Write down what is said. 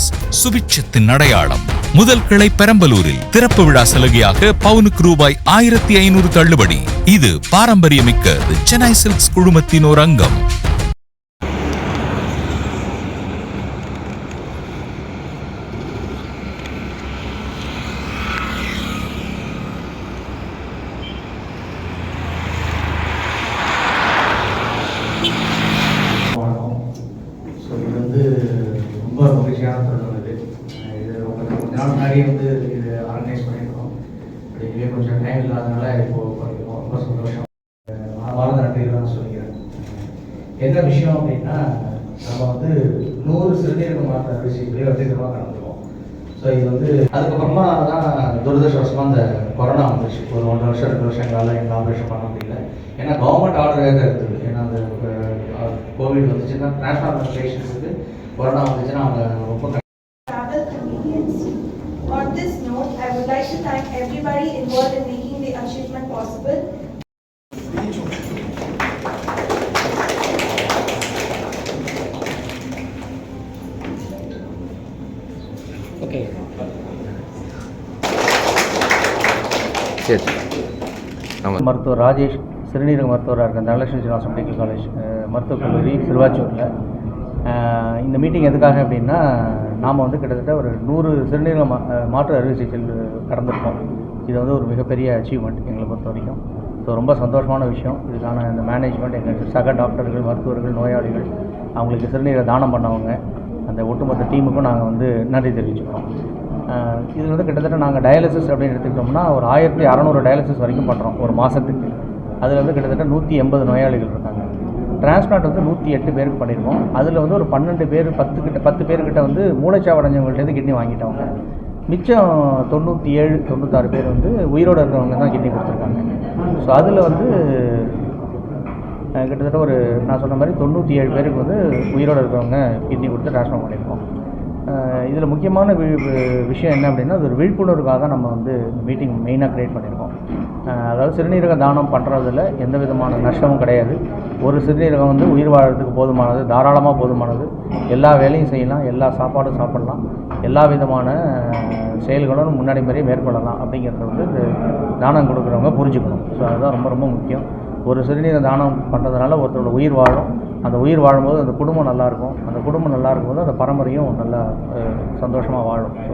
Jewellers, சுபிட்சத்தின் அடையாளம். முதல் கிளை பெரம்பலூரில் திறப்பு விழா சலுகையாக பவுனுக்கு ரூபாய் 1500 தள்ளுபடி. இது பாரம்பரியமிக்க சென்னை சில்க்ஸ் குழுமத்தின் ஒரு அங்கம். ரொம்ப மகிழ்ச்சியான தருணம் இது கொஞ்ச நாள் முன்னாடி இது ஆர்கனைஸ் பண்ணியிருக்கோம். அப்படியே கொஞ்சம் டைம் இல்லாதனால இப்போது ரொம்ப சந்தோஷம். வாழ்ந்த நன்றிகள் தான் சொல்லிக்கிறேன். என்ன விஷயம் அப்படின்னா, நம்ம 100 சிறுநீரக மாற்ற விஷயங்களே வெற்றிகரமாக கலந்துருவோம். ஸோ இது அதுக்கப்புறமா தான் துரதிருஷ்டவசமாக அந்த கொரோனா வந்துச்சு. ஒரு 1.5 வருஷம் 2 வருஷங்களால் எங்கள் ஆப்ரேஷன் பண்ண முடியல. ஏன்னா கவர்மெண்ட் ஆர்டரே தான் இருக்குது. ஏன்னா அந்த கோவிட் வந்துச்சுன்னா டிரான்ஸ்ஃபார்மர் பேஷண்ட்ஸுக்கு கொரோனா வந்துச்சுன்னா அவங்க ரொம்ப travel convenience. On this note, I would like to thank everybody involved in making the achievement possible. Okay. Yes. மருத்துவர் ராஜேஷ் சிறுநீரக மருத்துவராக இருக்க தனலட்சுமி ஸ்ரீனிவாசன் மெடிக்கல் காலேஜ் மருத்துவக் கல்லூரி சிறுவாச்சூரில். இந்த மீட்டிங் எதுக்காக அப்படின்னா, நாம் கிட்டத்தட்ட ஒரு 100 சிறுநீரக மாற்று அறுவை சிகிச்சை கடந்திருக்கோம். இது ஒரு மிகப்பெரிய அச்சீவ்மெண்ட் எங்களை பொறுத்த வரைக்கும். ஸோ ரொம்ப சந்தோஷமான விஷயம். இதுக்கான இந்த மேனேஜ்மெண்ட், எங்கள் சக டாக்டர்கள், மருத்துவர்கள், நோயாளிகள், அவங்களுக்கு சிறுநீரை தானம் பண்ணவங்க, அந்த ஒட்டுமொத்த டீமுக்கும் நாங்கள் நன்றி தெரிவிச்சுக்கிறோம். இது கிட்டத்தட்ட நாங்கள் டயாலிசிஸ் அப்படின்னு எடுத்துக்கிட்டோம்னா ஒரு 1600 டயாலிசிஸ் வரைக்கும் பண்ணுறோம் ஒரு மாதத்துக்கு. அதில் கிட்டத்தட்ட 180 நோயாளிகள் இருக்காங்க. டிரான்ஸ்பிளான்ட் 108 பேருக்கு பண்ணியிருக்கோம். அதில் ஒரு 12 பேர் 10 பேர்கிட்ட மூளைச்சாவு அடைஞ்சவங்கள்ட்ட கிட்னி வாங்கிட்டவங்க. மிச்சம் 97 96 பேர் உயிரோடு இருக்கிறவங்க தான் கிட்னி கொடுத்துருக்காங்க. ஸோ அதில் கிட்டத்தட்ட நான் சொன்ன மாதிரி 97 பேருக்கு உயிரோடு இருக்கிறவங்க கிட்னி கொடுத்து டிரான்ஸ்ஃபார்ம் பண்ணியிருக்கோம். இதில் முக்கியமான விஷயம் என்ன அப்படின்னா, அது ஒரு விழிப்புணர்வுக்காக தான் நம்ம மீட்டிங் மெயினாக க்ரியேட் பண்ணியிருக்கோம். அதாவது சிறுநீரக தானம் பண்ணுறதுல எந்த விதமான நஷ்டமும் கிடையாது. ஒரு சிறுநீரகம் உயிர் வாழறதுக்கு போதுமானது, தாராளமாக போதுமானது. எல்லா வேலையும் செய்யலாம், எல்லா சாப்பாடும் சாப்பிடலாம், எல்லா விதமான செயல்களும் முன்னாடி மாதிரியே மேற்கொள்ளலாம் அப்படிங்கிறத தானம் கொடுக்குறவங்க புரிஞ்சுக்கணும். ஸோ அதுதான் ரொம்ப ரொம்ப முக்கியம். ஒரு சிறுநீரக தானம் பண்ணுறதுனால ஒருத்தரோட உயிர் வாழும். அந்த உயிர் வாழும்போது அந்த குடும்பம் நல்லாயிருக்கும். அந்த குடும்பம் நல்லா இருக்கும்போது அந்த பரம்பரையும் நல்லா சந்தோஷமாக வாழும். ஸோ